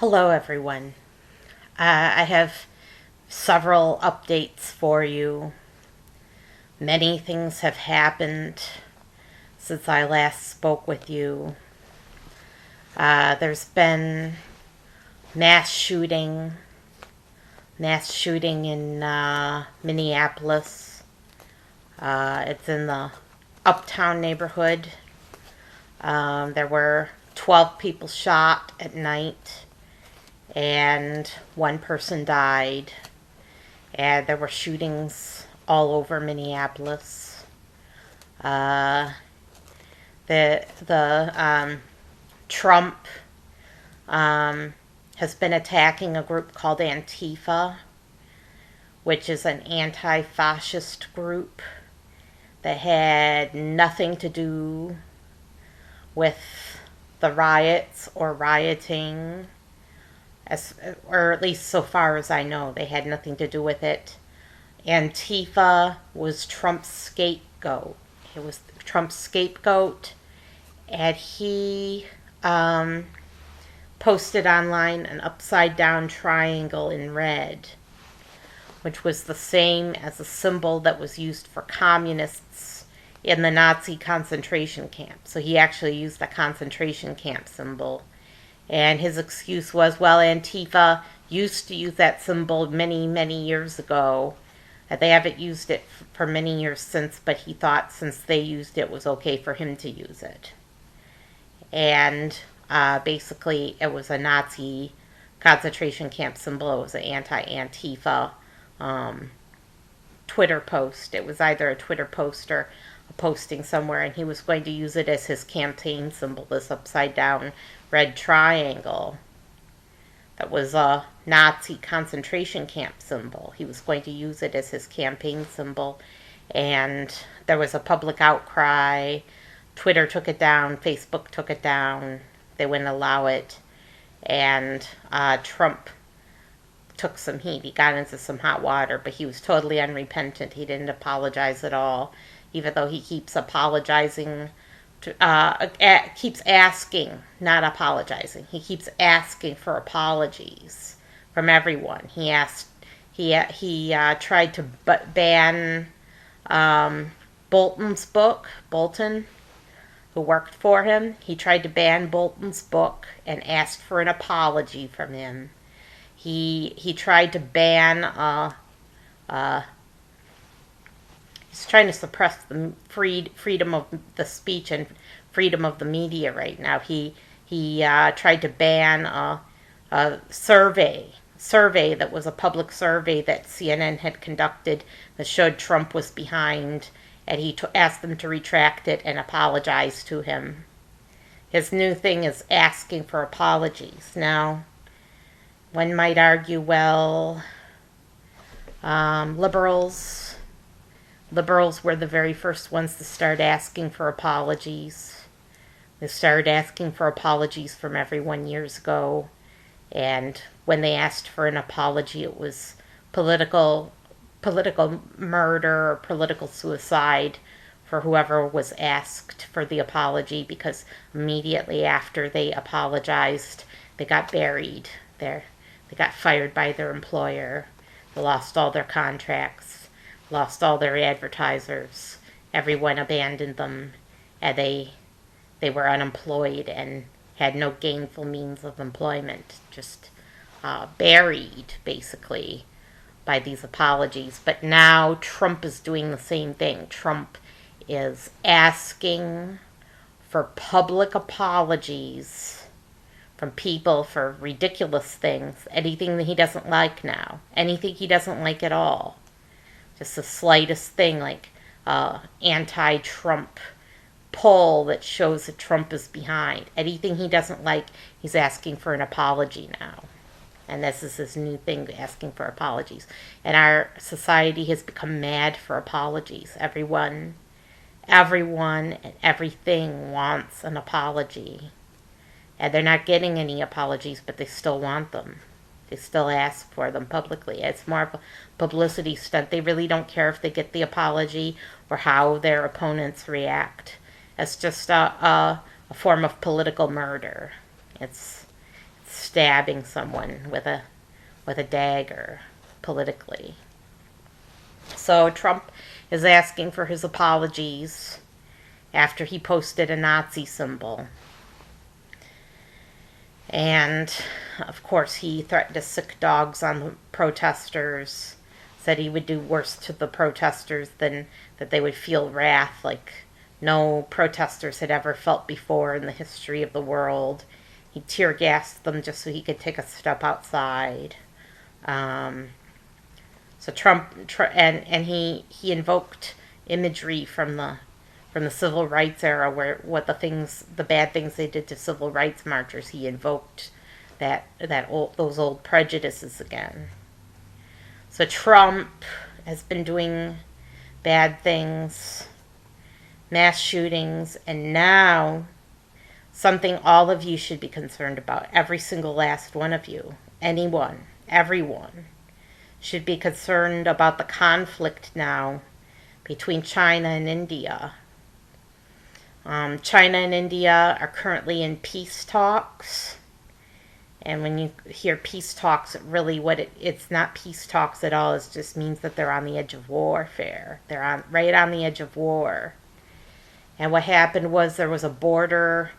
Hello, everyone. I have several updates for you. Many things have happened since I last spoke with you. There's been mass shooting, in Minneapolis. It's in the Uptown neighborhood. There were 12 people shot at night, and one person died. And there were shootings all over Minneapolis. Trump has been attacking a group called Antifa, which is an anti-fascist group that had nothing to do with the riots or rioting, or at least so far as I know, they had nothing to do with it. Antifa was Trump's scapegoat. It was Trump's scapegoat, and he posted online an upside-down triangle in red, which was the same as a symbol that was used for communists in the Nazi concentration camp. So he actually used the concentration camp symbol. And his excuse was, well, Antifa used to use that symbol many, many years ago. They haven't used it for many years since, but he thought since they used it, it was okay for him to use it. And basically, it was a Nazi concentration camp symbol. It was an anti-Antifa Twitter post. It was either a Twitter post or a posting somewhere, and he was going to use it as his campaign symbol, this upside-down red triangle that was a Nazi concentration camp symbol. He was going to use it as his campaign symbol, and there was a public outcry. Twitter took it down, Facebook took it down. They wouldn't allow it, and Trump took some heat. He got into some hot water, but he was totally unrepentant. He didn't apologize at all, even though he keeps apologizing. Keeps asking, not apologizing. He keeps asking for apologies from everyone. He tried to ban Bolton's book. Bolton, who worked for him, he tried to ban Bolton's book and asked for an apology from him. He tried to ban. He's trying to suppress the freedom of the speech and freedom of the media right now. He tried to ban a survey that was a public survey that CNN had conducted that showed Trump was behind, and he asked them to retract it and apologize to him. His new thing is asking for apologies. Now, one might argue, well, liberals were the very first ones to start asking for apologies. They started asking for apologies from everyone years ago. And when they asked for an apology, it was political murder or political suicide for whoever was asked for the apology, because immediately after they apologized, they got buried. They got fired by their employer. They lost all their contracts, lost all their advertisers. Everyone abandoned them, and they were unemployed and had no gainful means of employment, just buried, basically, by these apologies. But now Trump is doing the same thing. Trump is asking for public apologies from people for ridiculous things, anything that he doesn't like now, anything he doesn't like at all. Just the slightest thing, like anti-Trump poll that shows that Trump is behind. Anything he doesn't like, he's asking for an apology now. And this is his new thing, asking for apologies. And our society has become mad for apologies. Everyone and everything wants an apology. And they're not getting any apologies, but they still want them. They still ask for them publicly. It's more of a publicity stunt. They really don't care if they get the apology or how their opponents react. It's just a form of political murder. It's stabbing someone with a dagger politically. So Trump is asking for his apologies after he posted a Nazi symbol. And, of course, he threatened to sick dogs on the protesters, said he would do worse to the protesters than that they would feel wrath like no protesters had ever felt before in the history of the world. He tear gassed them just so he could take a step outside. So Trump and he invoked imagery from the civil rights era, where the bad things they did to civil rights marchers. He invoked those old prejudices again. So Trump has been doing bad things, mass shootings, and now something all of you should be concerned about. Every single last one of you, anyone, everyone, should be concerned about the conflict now between China and India. China and India are currently in peace talks. And when you hear peace talks, really it's not peace talks at all. It just means that they're on the edge of warfare. They're right on the edge of war. And what happened was there was a border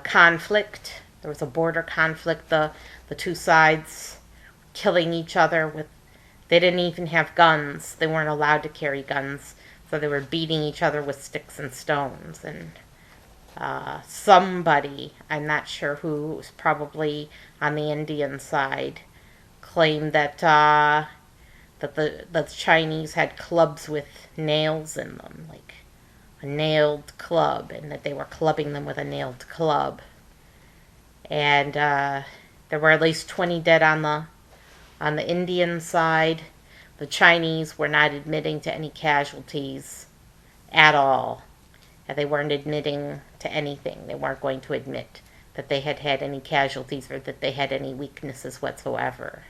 conflict. There was a border conflict. The two sides killing each other they didn't even have guns. They weren't allowed to carry guns. So they were beating each other with sticks and stones. And somebody, I'm not sure who, was probably on the Indian side, claimed that the Chinese had clubs with nails in them, like a nailed club, and that they were clubbing them with a nailed club. And there were at least 20 dead on the Indian side. The Chinese were not admitting to any casualties at all. And they weren't admitting to anything. They weren't going to admit that they had any casualties or that they had any weaknesses whatsoever.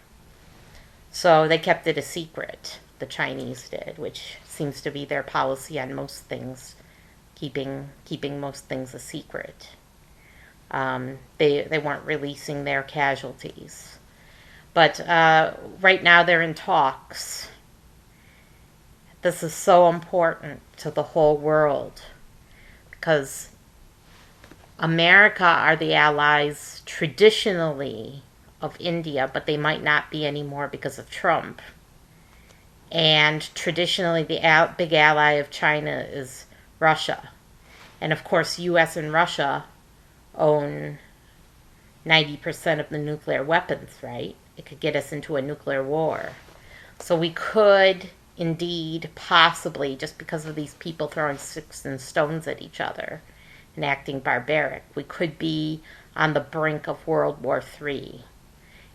So they kept it a secret, the Chinese did, which seems to be their policy on most things, keeping most things a secret. They weren't releasing their casualties. But right now they're in talks. This is so important to the whole world because America are the allies traditionally of India, but they might not be anymore because of Trump. And traditionally the big ally of China is Russia. And of course, U.S. and Russia own 90% of the nuclear weapons, right? It could get us into a nuclear war. So we could indeed, possibly, just because of these people throwing sticks and stones at each other and acting barbaric, we could be on the brink of World War III.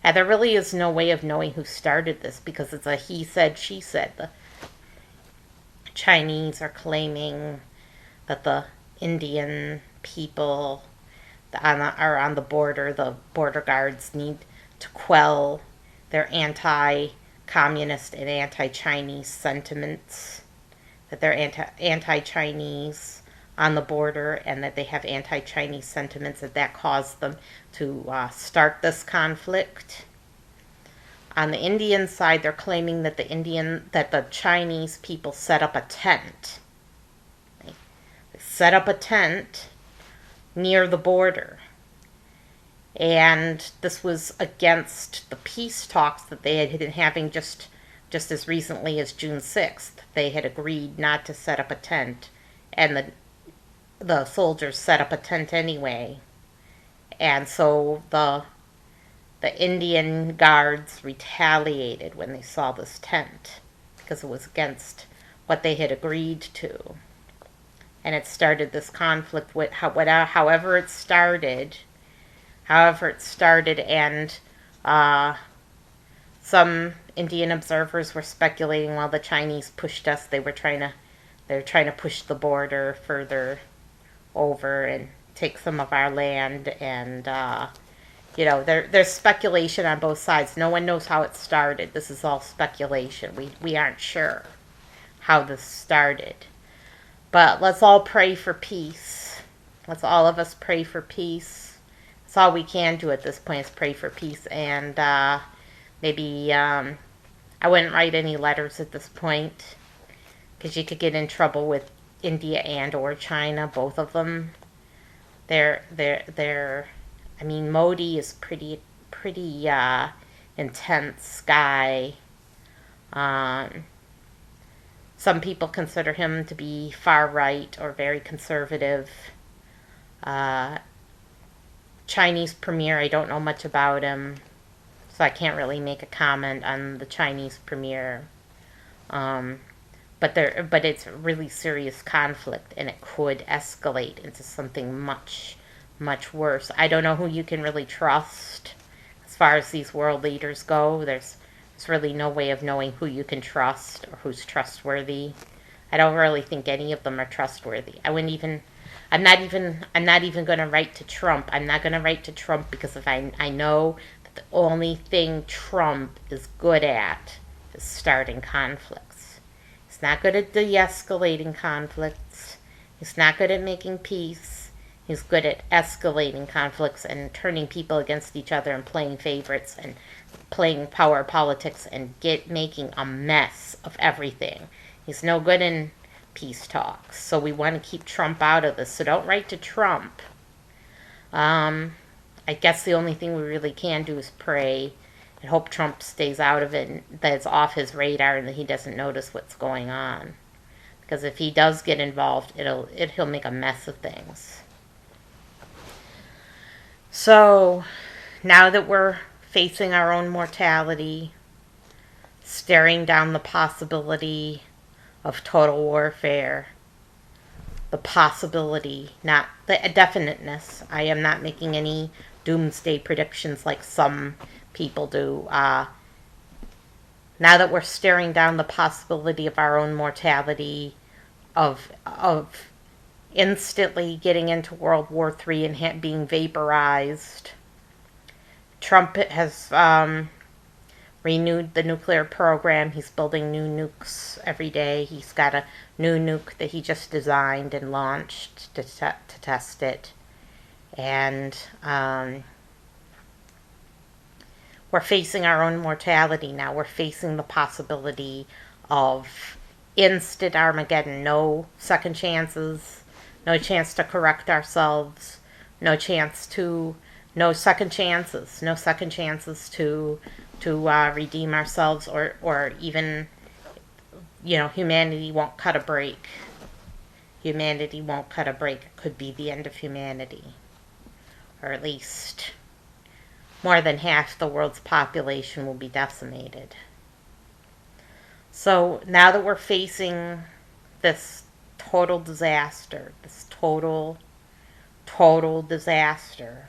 And there really is no way of knowing who started this because it's a he said, she said. The Chinese are claiming that the Indian people are on the border. The border guards need to quell their anti-communist and anti-Chinese sentiments, that they're anti-Chinese on the border, and that they have anti-Chinese sentiments, that caused them to start this conflict. On the Indian side, they're claiming that the Chinese people set up a tent. They set up a tent near the border. And this was against the peace talks that they had been having just as recently as June 6th. They had agreed not to set up a tent, and the soldiers set up a tent anyway. And so the Indian guards retaliated when they saw this tent because it was against what they had agreed to. And it started this conflict with however it started, and some Indian observers were speculating while the Chinese pushed us, they were trying to push the border further over and take some of our land, and there's speculation on both sides. No one knows how it started. This is all speculation. We aren't sure how this started. But let's all pray for peace. Let's all of us pray for peace. That's all we can do at this point is pray for peace. And maybe I wouldn't write any letters at this point, because you could get in trouble with India and or China, both of them. They're I mean, Modi is pretty intense guy. Some people consider him to be far right or very conservative. Chinese premier, I don't know much about him, so I can't really make a comment on the Chinese premier. But it's really serious conflict, and it could escalate into something much, much worse. I don't know who you can really trust as far as these world leaders go. There's really no way of knowing who you can trust or who's trustworthy. I don't really think any of them are trustworthy. I'm not even going to write to Trump. I'm not going to write to Trump because if I know that the only thing Trump is good at is starting conflicts. He's not good at de-escalating conflicts. He's not good at making peace. He's good at escalating conflicts and turning people against each other and playing favorites and playing power politics and making a mess of everything. He's no good in peace talks, so we want to keep Trump out of this. So don't write to Trump. I guess the only thing we really can do is pray and hope Trump stays out of it and that it's off his radar and that he doesn't notice what's going on. Because if he does get involved, he'll make a mess of things. So now that we're facing our own mortality, staring down the possibility of total warfare, the possibility, not the definiteness. I am not making any doomsday predictions like some people do. Now that we're staring down the possibility of our own mortality, of instantly getting into World War III and being vaporized, Trump has renewed the nuclear program. He's building new nukes every day. He's got a new nuke that he just designed and launched to test it. And we're facing our own mortality now. We're facing the possibility of instant Armageddon. No second chances. No chance to correct ourselves. No second chances. No second chances to redeem ourselves, or even, humanity won't cut a break. Humanity won't cut a break. It could be the end of humanity. Or at least more than half the world's population will be decimated. So now that we're facing this total disaster, this total disaster,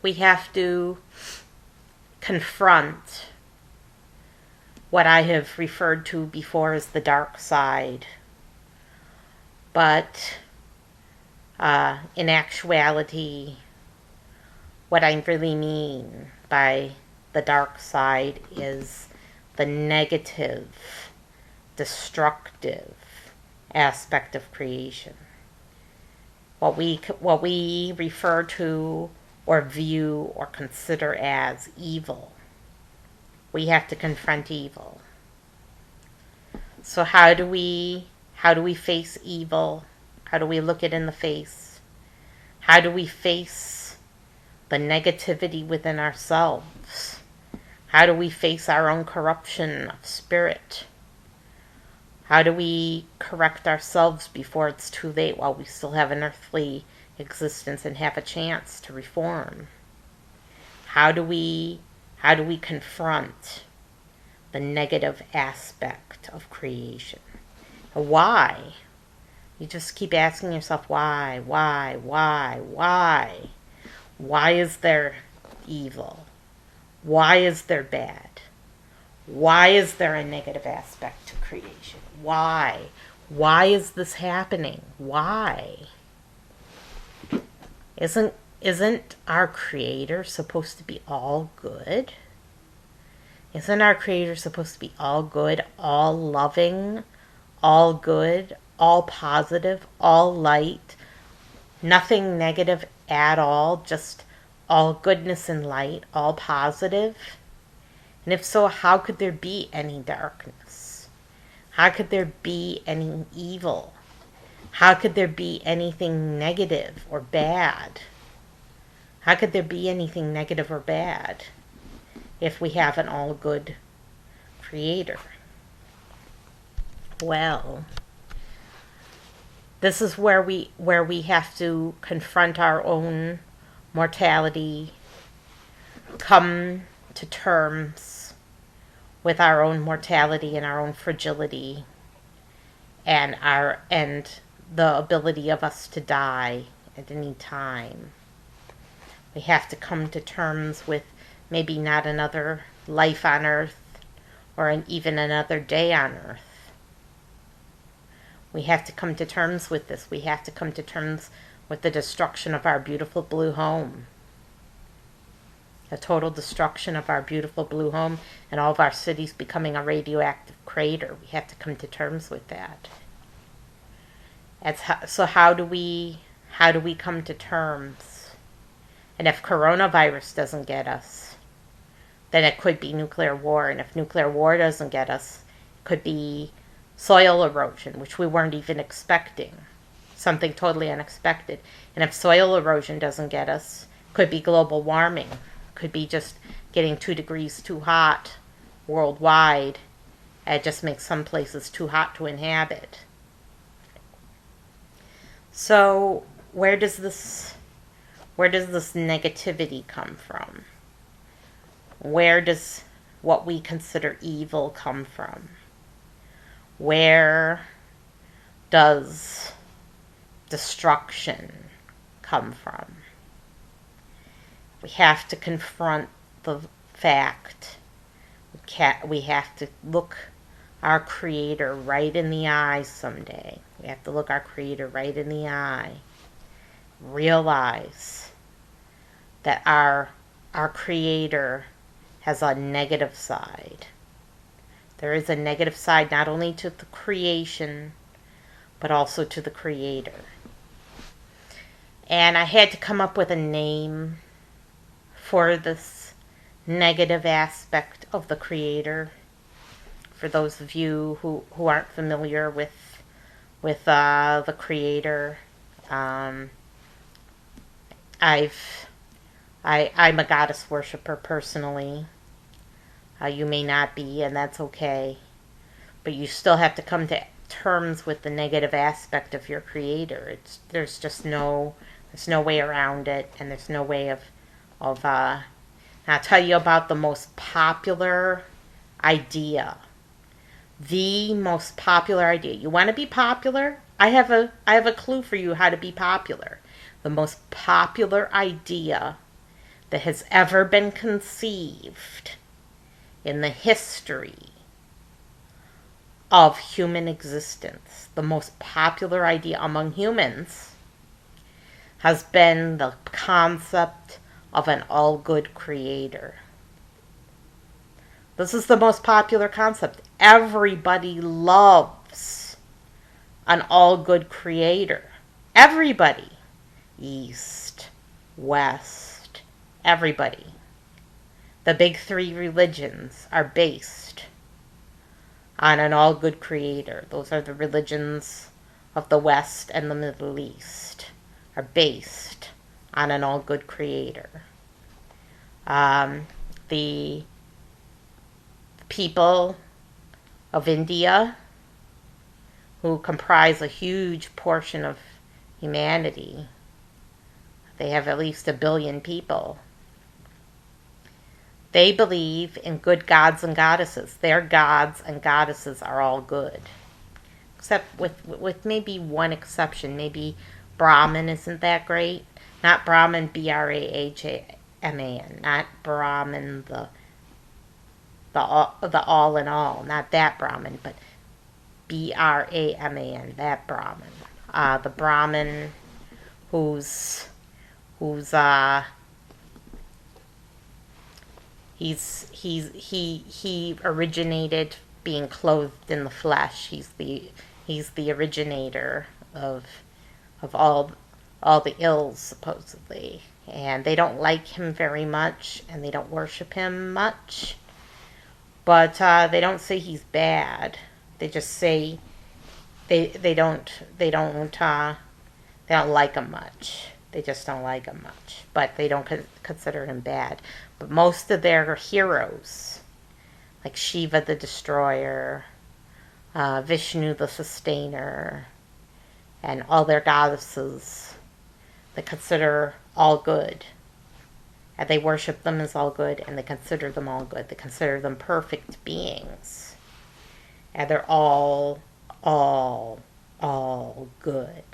we have to confront what I have referred to before as the dark side. But in actuality, what I really mean by the dark side is the negative, destructive aspect of creation. What we refer to or view or consider as evil. We have to confront evil. So how do we face evil? How do we look it in the face? How do we face the negativity within ourselves? How do we face our own corruption of spirit? How do we correct ourselves before it's too late, while we still have an earthly existence and have a chance to reform? How do we confront the negative aspect of creation? Why? You just keep asking yourself, why? Why is there evil? Why is there bad? Why is there a negative aspect to creation? Why? Why is this happening? Why? Isn't our Creator supposed to be all good? Isn't our Creator supposed to be all good, all loving, all good, all positive, all light, nothing negative at all, just all goodness and light, all positive? And if so, how could there be any darkness? How could there be any evil? How could there be anything negative or bad? How could there be anything negative or bad if we have an all good creator? Well, this is where we have to confront our own mortality, come to terms with our own mortality and our own fragility, and the ability of us to die at any time. We have to come to terms with maybe not another life on earth or even another day on earth. We have to come to terms with this. We have to come to terms with the destruction of our beautiful blue home. The total destruction of our beautiful blue home and all of our cities becoming a radioactive crater. We have to come to terms with that. So how do we come to terms? And if coronavirus doesn't get us, then it could be nuclear war. And if nuclear war doesn't get us, it could be soil erosion, which we weren't even expecting. Something totally unexpected. And if soil erosion doesn't get us, it could be global warming. It could be just getting 2 degrees too hot worldwide. It just makes some places too hot to inhabit. So where does this negativity come from? Where does what we consider evil come from? Where does destruction come from? We have to confront the fact. We have to look our Creator right in the eye someday. We have to look our Creator right in the eye. Realize that our Creator has a negative side. There is a negative side not only to the creation, but also to the Creator. And I had to come up with a name for this negative aspect of the Creator. For those of you who aren't familiar with the Creator, I'm a goddess worshiper personally. You may not be, and that's okay. But you still have to come to terms with the negative aspect of your Creator. There's no way around it, and there's no way of I'll tell you about the most popular idea. The most popular idea. You want to be popular? I have a clue for you how to be popular. The most popular idea that has ever been conceived in the history of human existence, the most popular idea among humans, has been the concept of an all-good Creator. This is the most popular concept. Everybody loves an all-good Creator. Everybody. East, West, everybody. The big 3 religions are based on an all-good Creator. Those are the religions of the West and the Middle East, are based on an all-good Creator. The people of India, who comprise a huge portion of humanity, they have at least 1 billion people. They believe in good gods and goddesses. Their gods and goddesses are all good. Except with maybe one exception. Maybe Brahman isn't that great. Not Brahman, Brahman. Not Brahman, the all in all. Not that Brahman, but Brahman, that Brahman. The Brahman he originated being clothed in the flesh. He's He's the originator of all the ills, supposedly. And they don't like him very much, and they don't worship him much. But they don't say he's bad. They just say they don't like him much. They just don't like him much. But they don't consider him bad. But most of their heroes, like Shiva the Destroyer, Vishnu the Sustainer, and all their goddesses, they consider all good. And they worship them as all good, and they consider them all good. They consider them perfect beings. And they're all good.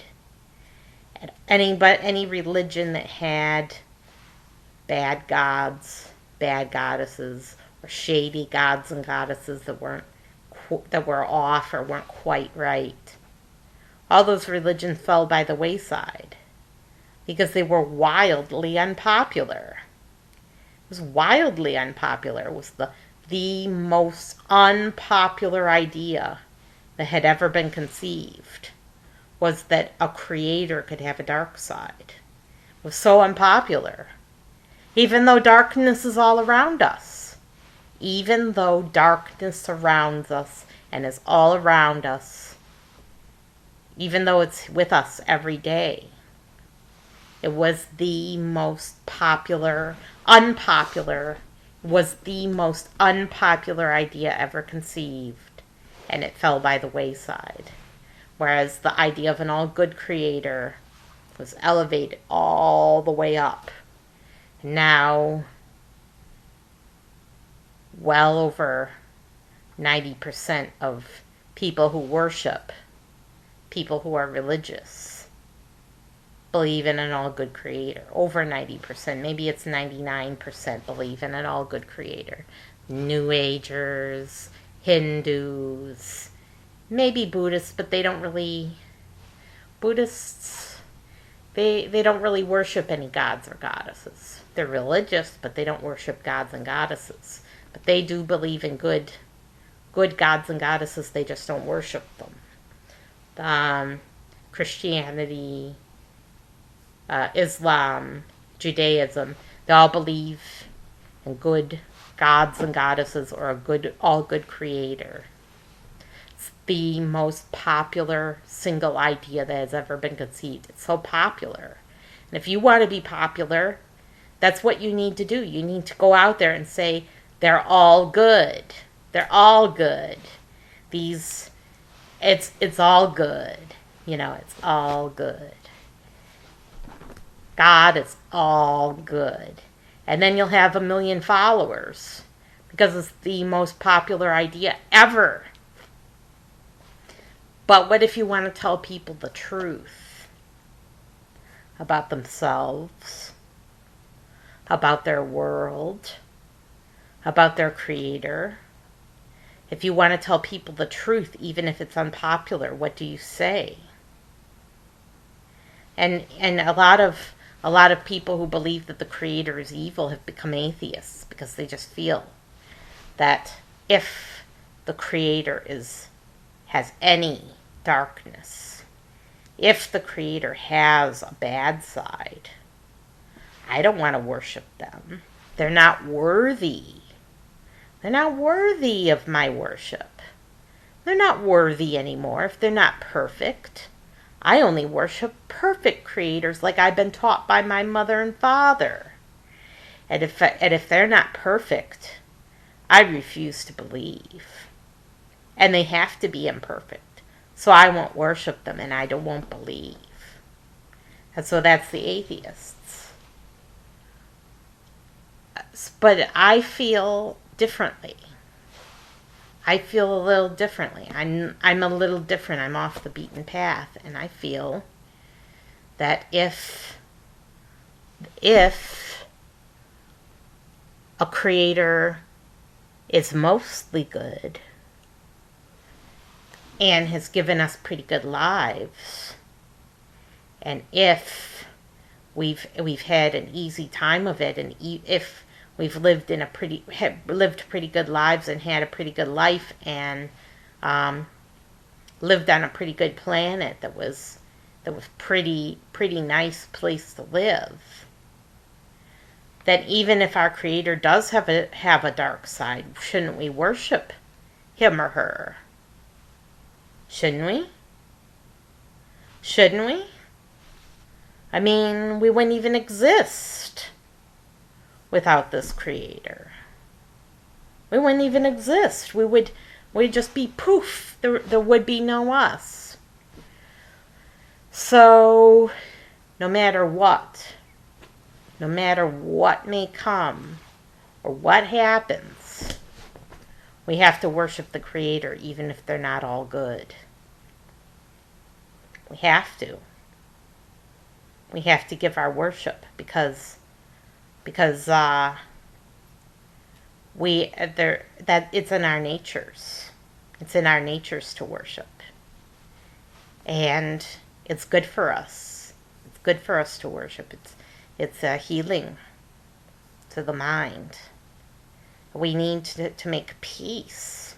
And any religion that had bad gods, bad goddesses, or shady gods and goddesses that were off or weren't quite right, all those religions fell by the wayside because they were wildly unpopular. It was wildly unpopular. It was the most unpopular idea that had ever been conceived, was that a creator could have a dark side. It was so unpopular. Even though darkness is all around us. Even though darkness surrounds us and is all around us. Even though it's with us every day. It was the most unpopular idea ever conceived, and it fell by the wayside. Whereas the idea of an all-good creator was elevated all the way up. Now, well over 90% of people who worship, people who are religious, believe in an all-good creator. Over 90%. Maybe it's 99% believe in an all-good creator. New Agers, Hindus, maybe Buddhists, but they don't really... Buddhists, they don't really worship any gods or goddesses. They're religious, but they don't worship gods and goddesses. But they do believe in good gods and goddesses. They just don't worship them. Christianity, Islam, Judaism, they all believe in good gods and goddesses or a all-good creator. It's the most popular single idea that has ever been conceived. It's so popular. And if you want to be popular, that's what you need to do. You need to go out there and say, they're all good. They're all good. It's all good. It's all good. God is all good. And then you'll have 1 million followers because it's the most popular idea ever. But what if you want to tell people the truth about themselves, about their world, about their creator? If you want to tell people the truth, even if it's unpopular, what do you say? And a lot of people who believe that the creator is evil have become atheists because they just feel that if the creator has any darkness, if the creator has a bad side, I don't want to worship them. They're not worthy. They're not worthy of my worship. They're not worthy anymore if they're not perfect. I only worship perfect creators like I've been taught by my mother and father. And if they're not perfect, I refuse to believe. And they have to be imperfect. So I won't worship them and I won't believe. And so that's the atheists. But I feel differently. I feel a little differently. I'm a little different. I'm off the beaten path. And I feel that if a creator is mostly good and has given us pretty good lives, and if we've had an easy time of it, and if we've lived pretty good lives and had a pretty good life, and lived on a pretty good planet that was pretty nice place to live, then even if our Creator does have a dark side, shouldn't we worship him or her? Shouldn't we? Shouldn't we? I mean, we wouldn't even exist without this Creator. We wouldn't even exist. We'd just be poof. There would be no us. So, no matter what may come or what happens, we have to worship the Creator even if they're not all good. We have to. We have to give our worship because that it's in our natures. It's in our natures to worship. And it's good for us. It's good for us to worship. It's a healing to the mind. We need to make peace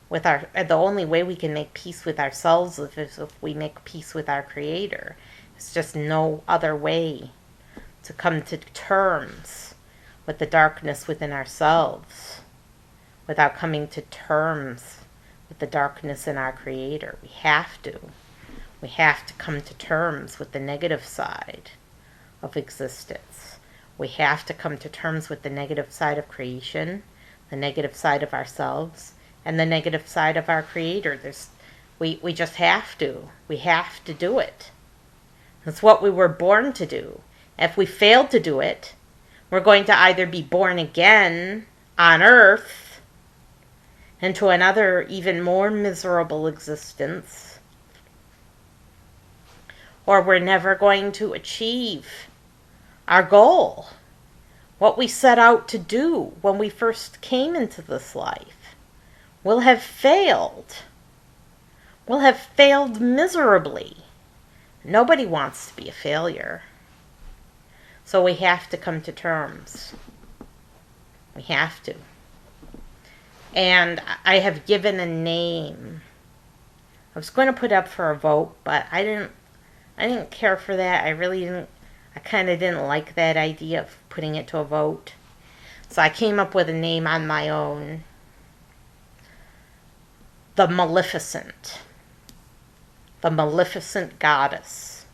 with the only way we can make peace with ourselves is if we make peace with our Creator. There's just no other way to come to terms with the darkness within ourselves without coming to terms with the darkness in our Creator. We have to. We have to come to terms with the negative side of existence. We have to come to terms with the negative side of creation, the negative side of ourselves, and the negative side of our Creator. We just have to. We have to do it. It's what we were born to do. If we fail to do it, we're going to either be born again on earth into another even more miserable existence, or we're never going to achieve our goal, what we set out to do when we first came into this life. We'll have failed. We'll have failed miserably. Nobody wants to be a failure. So we have to come to terms. We have to. And I have given a name. I was going to put up for a vote, but I didn't care for that. I kind of didn't like that idea of putting it to a vote. So I came up with a name on my own. The Maleficent. The Maleficent Goddess.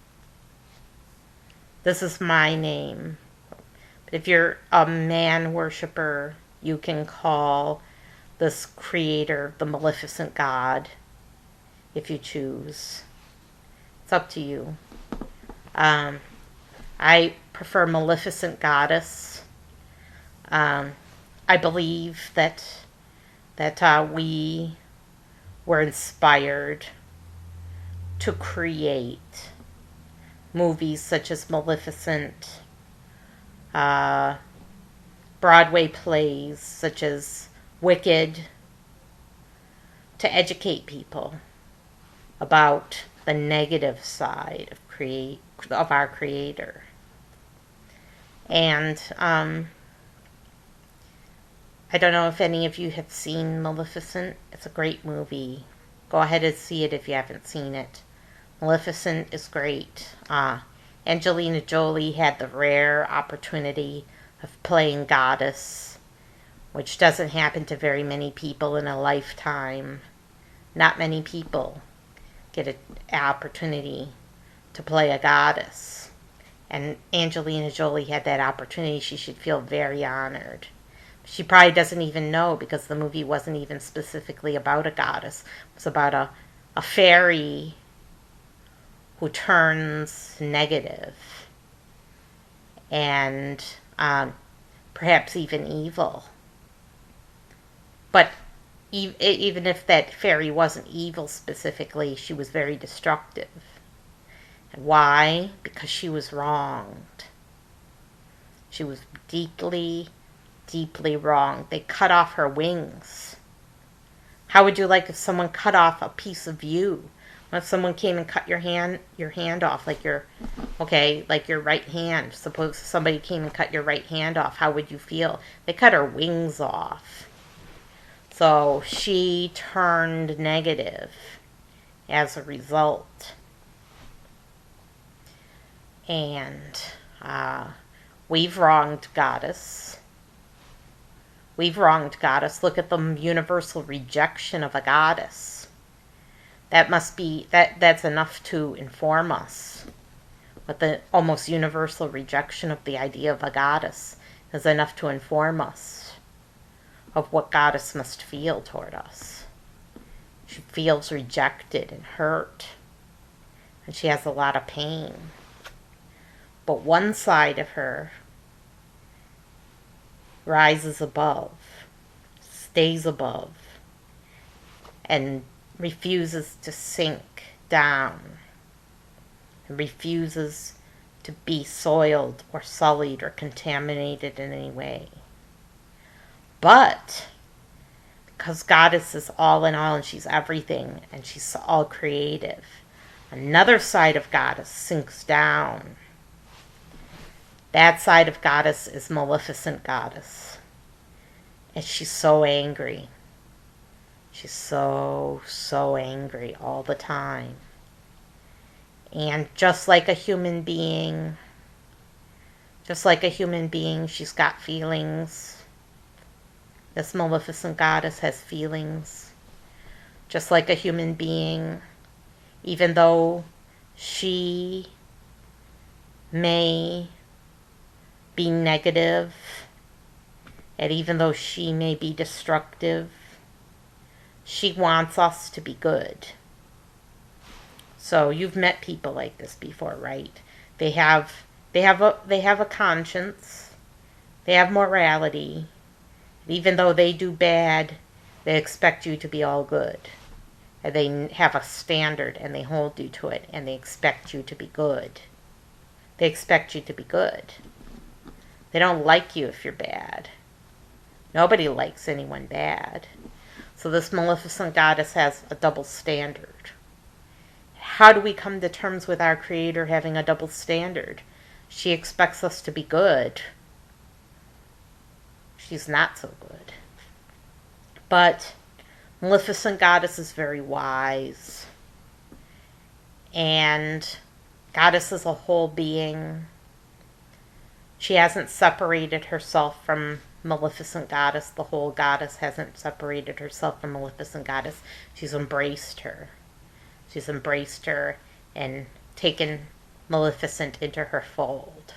This is my name. But if you're a man worshiper, you can call this Creator the Maleficent God, if you choose. It's up to you. I prefer Maleficent Goddess. I believe that we were inspired to create movies such as Maleficent, Broadway plays such as Wicked, to educate people about the negative side of our Creator. And I don't know if any of you have seen Maleficent. It's a great movie. Go ahead and see it if you haven't seen it. Maleficent is great. Angelina Jolie had the rare opportunity of playing Goddess, which doesn't happen to very many people in a lifetime. Not many people get an opportunity to play a goddess. And Angelina Jolie had that opportunity. She should feel very honored. She probably doesn't even know, because the movie wasn't even specifically about a goddess. It was about a fairy who turns negative and perhaps even evil. But even if that fairy wasn't evil specifically, she was very destructive. And why? Because she was wronged. She was deeply wrong. They cut off her wings. How would you like if someone cut off a piece of you? If someone came and cut your hand off, like your right hand. Suppose somebody came and cut your right hand off, how would you feel? They cut her wings off. So she turned negative, as a result. And we've wronged Goddess. We've wronged Goddess. Look at the universal rejection of a goddess. That's enough to inform us. But the almost universal rejection of the idea of a goddess is enough to inform us of what Goddess must feel toward us. She feels rejected and hurt, and she has a lot of pain. But one side of her rises above, stays above, and refuses to sink down, and refuses to be soiled or sullied or contaminated in any way. But because Goddess is all in all and she's everything and she's all creative, another side of Goddess sinks down. That side of Goddess is Maleficent Goddess. And she's so angry. She's so angry all the time. And just like a human being, she's got feelings. This Maleficent Goddess has feelings. Just like a human being, even though she may be negative, and even though she may be destructive, she wants us to be good. So you've met people like this before, right? They have a conscience. They have morality. Even though they do bad, they expect you to be all good. And they have a standard and they hold you to it and they expect you to be good. They expect you to be good. They don't like you if you're bad. Nobody likes anyone bad. So this Maleficent Goddess has a double standard. How do we come to terms with our Creator having a double standard? She expects us to be good. She's not so good. But Maleficent Goddess is very wise. And Goddess is a whole being. She hasn't separated herself from Maleficent Goddess. The whole Goddess hasn't separated herself from Maleficent Goddess. She's embraced her. She's embraced her and taken Maleficent into her fold.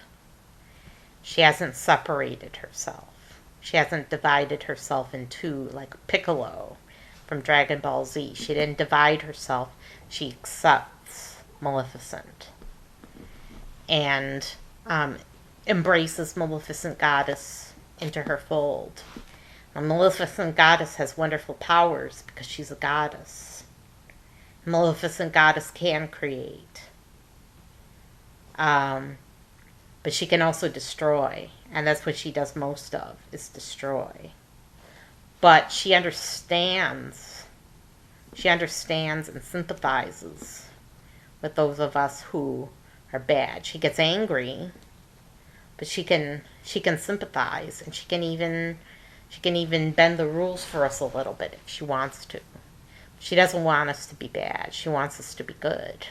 She hasn't separated herself. She hasn't divided herself in two like Piccolo from Dragon Ball Z. She didn't divide herself. She accepts Maleficent and embraces Maleficent Goddess into her fold. A Maleficent Goddess has wonderful powers because she's a goddess. Maleficent Goddess can create. But she can also destroy. And that's what she does most of, is destroy. But she understands. She understands and sympathizes with those of us who are bad. She gets angry, but she can sympathize, and she can even bend the rules for us a little bit if she wants to. She doesn't want us to be bad. She wants us to be good.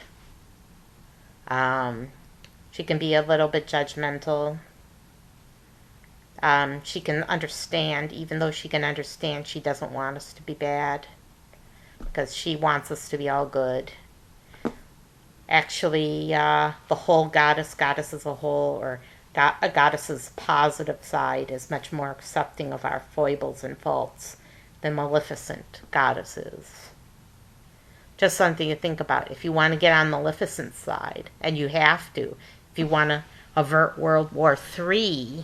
She can be a little bit judgmental. She can understand, even though she can understand, she doesn't want us to be bad because she wants us to be all good. Actually, the whole goddess as a whole, or a goddess's positive side, is much more accepting of our foibles and faults than Maleficent Goddess is. Just something to think about. If you want to get on Maleficent's side, and you have to, if you want to avert World War III,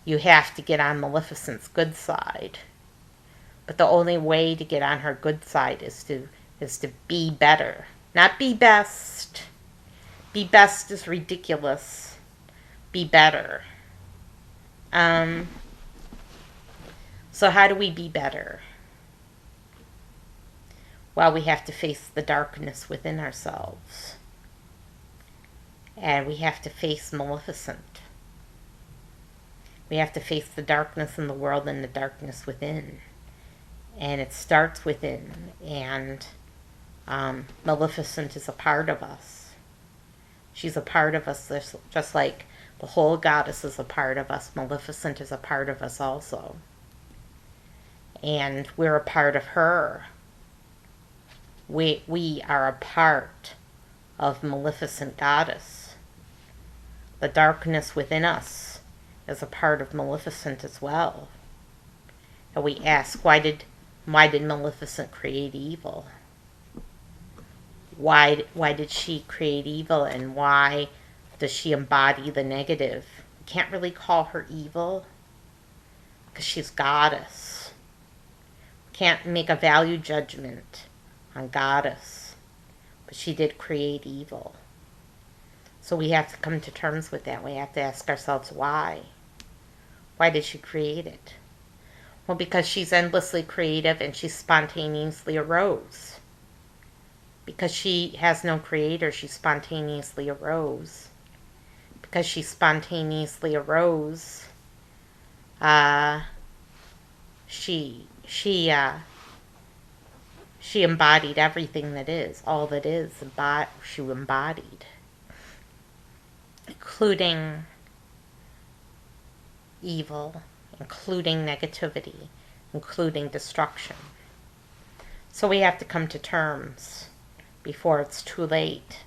you have to get on Maleficent's good side. But the only way to get on her good side is to be better. Not be best. Be best is ridiculous. Be better. So how do we be better? Well, we have to face the darkness within ourselves. And we have to face Maleficent. We have to face the darkness in the world and the darkness within. And it starts within. And Maleficent is a part of us. She's a part of us, just like the whole goddess is a part of us. Maleficent is a part of us also. And we're a part of her. We are a part of Maleficent Goddess. The darkness within us is a part of Maleficent as well. And we ask, why did Maleficent create evil? Why did she create evil, and why does she embody the negative? We can't really call her evil because she's goddess. Can't make a value judgment on goddess, but she did create evil. So we have to come to terms with that. We have to ask ourselves why. Why did she create it? Well, because she's endlessly creative and she spontaneously arose. Because she has no creator, she spontaneously arose. Because she spontaneously arose, she embodied everything that is, all that is, she embodied. Including evil, including negativity, including destruction. So we have to come to terms before it's too late,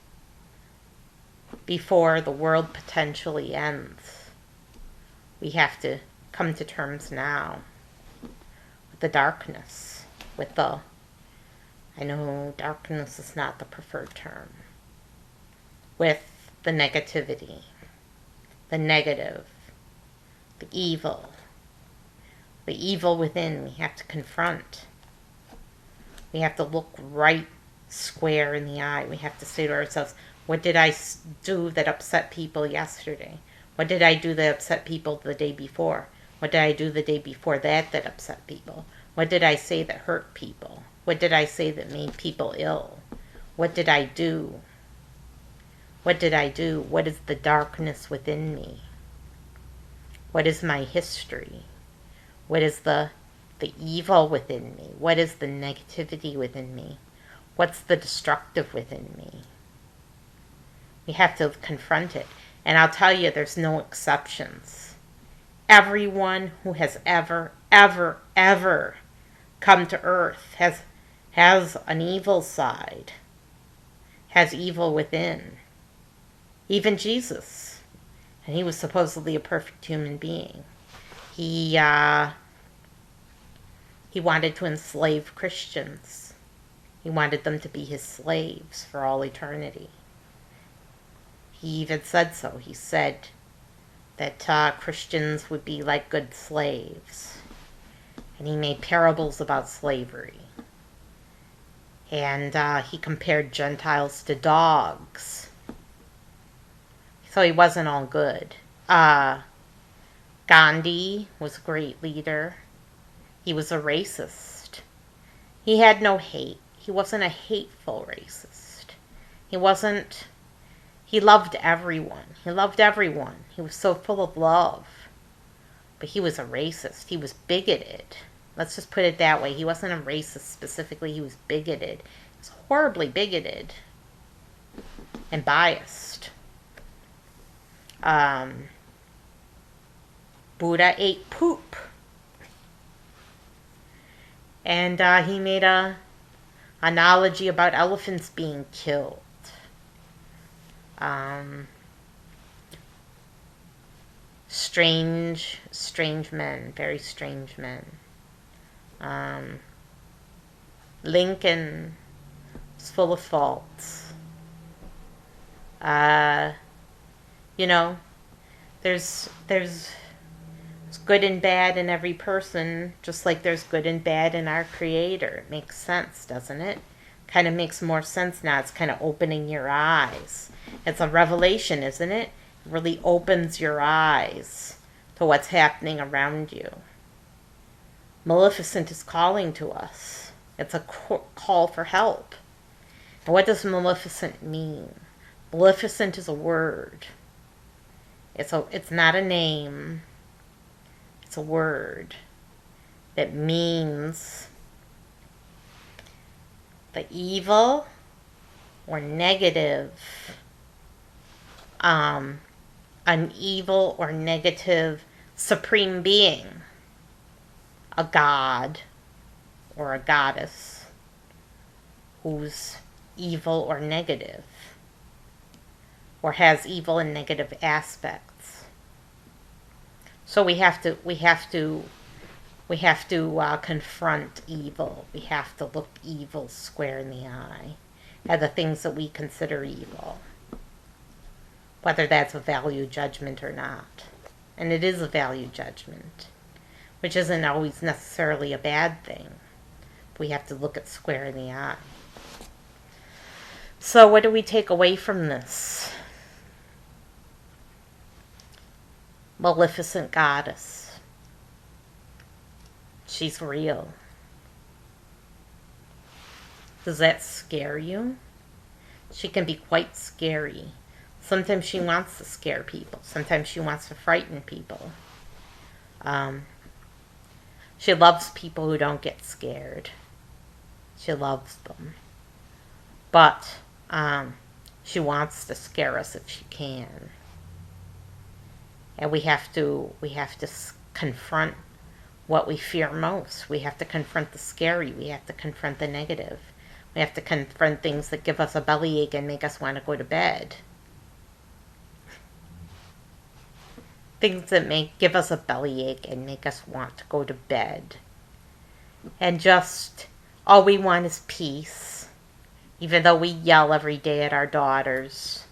before the world potentially ends. We have to come to terms now with the darkness, with the, I know darkness is not the preferred term, with the negativity, the negative, the evil within. We have to confront. We have to look right square in the eye. We have to say to ourselves, what did I do that upset people yesterday? What did I do that upset people the day before? What did I do the day before that upset people? What did I say that hurt people? What did I say that made people ill? What did I do? What did I do? What is the darkness within me? What is my history? What is the evil within me? What is the negativity within me? What's the destructive within me? We have to confront it. And I'll tell you, there's no exceptions. Everyone who has ever come to earth has an evil side, has evil within. Even Jesus. And he was supposedly a perfect human being. He wanted to enslave Christians. He wanted them to be his slaves for all eternity. He even said so. He said that Christians would be like good slaves. And he made parables about slavery. And he compared Gentiles to dogs. So he wasn't all good. Gandhi was a great leader. He was a racist. He had no hate. He wasn't a hateful racist. He loved everyone. He loved everyone. He was so full of love. But he was a racist. He was bigoted. Let's just put it that way. He wasn't a racist specifically. He was bigoted. He was horribly bigoted and biased. Buddha ate poop. And he made a analogy about elephants being killed. Strange men, very strange men. Lincoln was full of faults. There's good and bad in every person, just like there's good and bad in our Creator. It makes sense, doesn't it? Kind of makes more sense now. It's kind of opening your eyes. It's a revelation, isn't it? It really opens your eyes to what's happening around you. Maleficent is calling to us. It's a call for help. And what does Maleficent mean? Maleficent is a word. It's not a name. It's a word that means the evil or negative, an evil or negative supreme being, a god or a goddess who's evil or negative, or has evil and negative aspects. So we have to confront evil. We have to look evil square in the eye at the things that we consider evil, whether that's a value judgment or not. And it is a value judgment, which isn't always necessarily a bad thing. We have to look it square in the eye. So what do we take away from this? Maleficent Goddess. She's real. Does that scare you? She can be quite scary. Sometimes she wants to scare people. Sometimes she wants to frighten people. She loves people who don't get scared. She loves them. But she wants to scare us if she can. And we have to confront what we fear most. We have to confront the scary. We have to confront the negative. We have to confront things that give us a bellyache and make us want to go to bed. Things that give us a bellyache and make us want to go to bed. And just, all we want is peace. Even though we yell every day at our daughters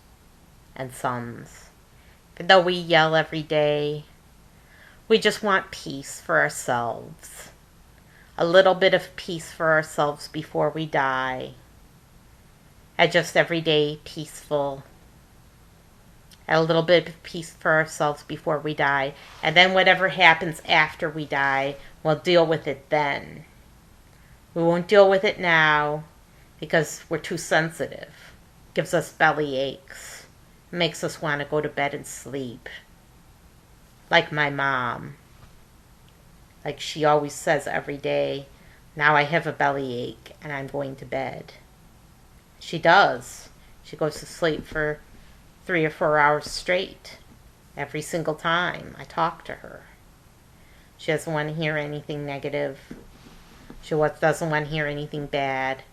and sons. Even though we yell every day, we just want peace for ourselves. A little bit of peace for ourselves before we die. And just every day peaceful. And a little bit of peace for ourselves before we die. And then whatever happens after we die, we'll deal with it then. We won't deal with it now because we're too sensitive. It gives us belly aches. It makes us want to go to bed and sleep. Like my mom. Like she always says every day, now I have a bellyache and I'm going to bed. She does. She goes to sleep for 3 or 4 hours straight. Every single time I talk to her. She doesn't want to hear anything negative. She doesn't want to hear anything bad.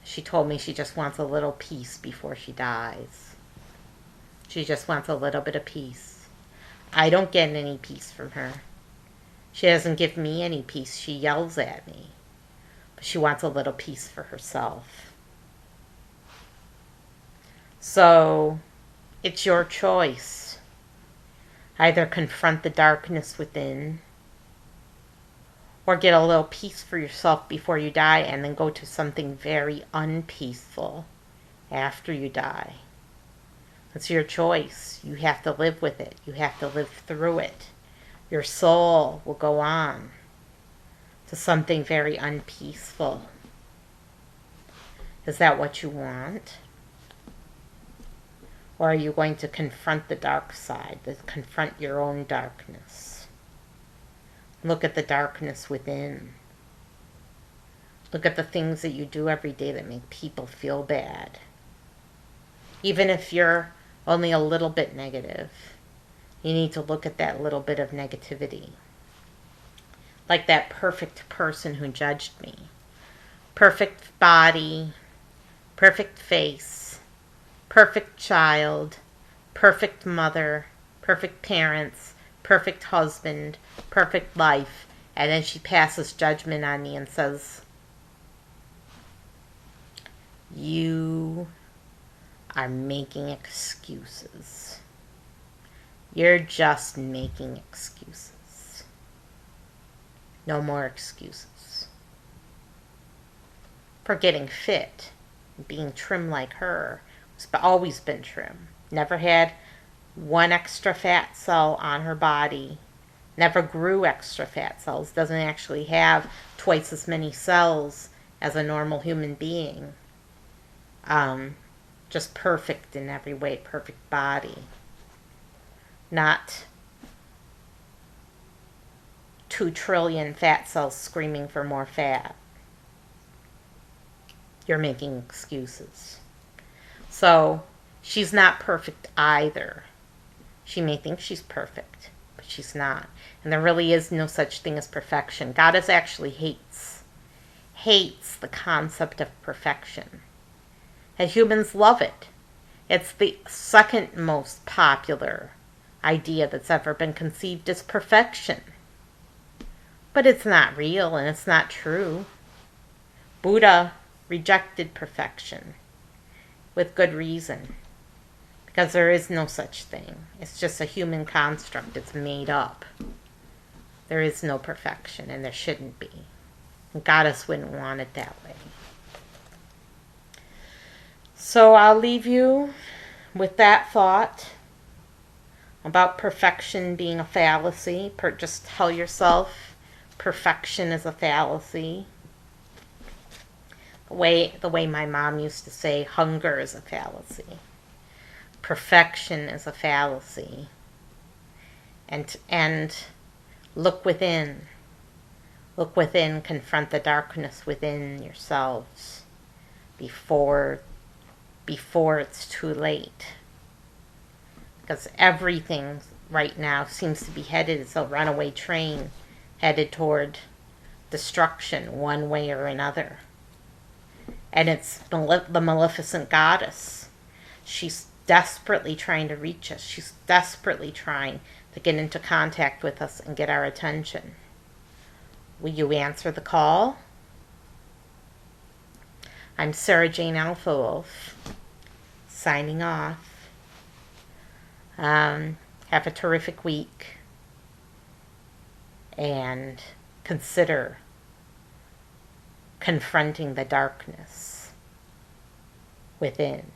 She told me she just wants a little peace before she dies. She just wants a little bit of peace. I don't get any peace from her. She doesn't give me any peace. She yells at me. But she wants a little peace for herself. So, it's your choice. Either confront the darkness within, or get a little peace for yourself before you die and then go to something very unpeaceful after you die. It's your choice. You have to live with it. You have to live through it. Your soul will go on to something very unpeaceful. Is that what you want? Or are you going to confront the dark side, confront your own darkness? Look at the darkness within. Look at the things that you do every day that make people feel bad. Even if you're only a little bit negative, you need to look at that little bit of negativity. Like that perfect person who judged me. Perfect body, perfect face, perfect child, perfect mother, perfect parents, perfect husband, perfect life, and then she passes judgment on me and says, you are making excuses. You're just making excuses. No more excuses. For getting fit, being trim like her, has always been trim. Never had one extra fat cell on her body. Never grew extra fat cells. Doesn't actually have twice as many cells as a normal human being. Just perfect in every way. Perfect body. Not 2 trillion fat cells screaming for more fat. You're making excuses. So she's not perfect either. She may think she's perfect, but she's not. And there really is no such thing as perfection. Goddess actually hates the concept of perfection. And humans love it. It's the second most popular idea that's ever been conceived as perfection. But it's not real and it's not true. Buddha rejected perfection with good reason, because there is no such thing. It's just a human construct. It's made up. There is no perfection, and there shouldn't be. And Goddess wouldn't want it that way. So I'll leave you with that thought about perfection being a fallacy. Just tell yourself perfection is a fallacy. The way my mom used to say, hunger is a fallacy. Perfection is a fallacy. And look within. Look within, confront the darkness within yourselves before it's too late. Because everything right now seems to be headed as a runaway train headed toward destruction one way or another. And it's the Maleficent Goddess. She's desperately trying to reach us. She's desperately trying to get into contact with us and get our attention. Will you answer the call? I'm Sarah Jane Alpha Wolf, signing off. Have a terrific week. And consider confronting the darkness within.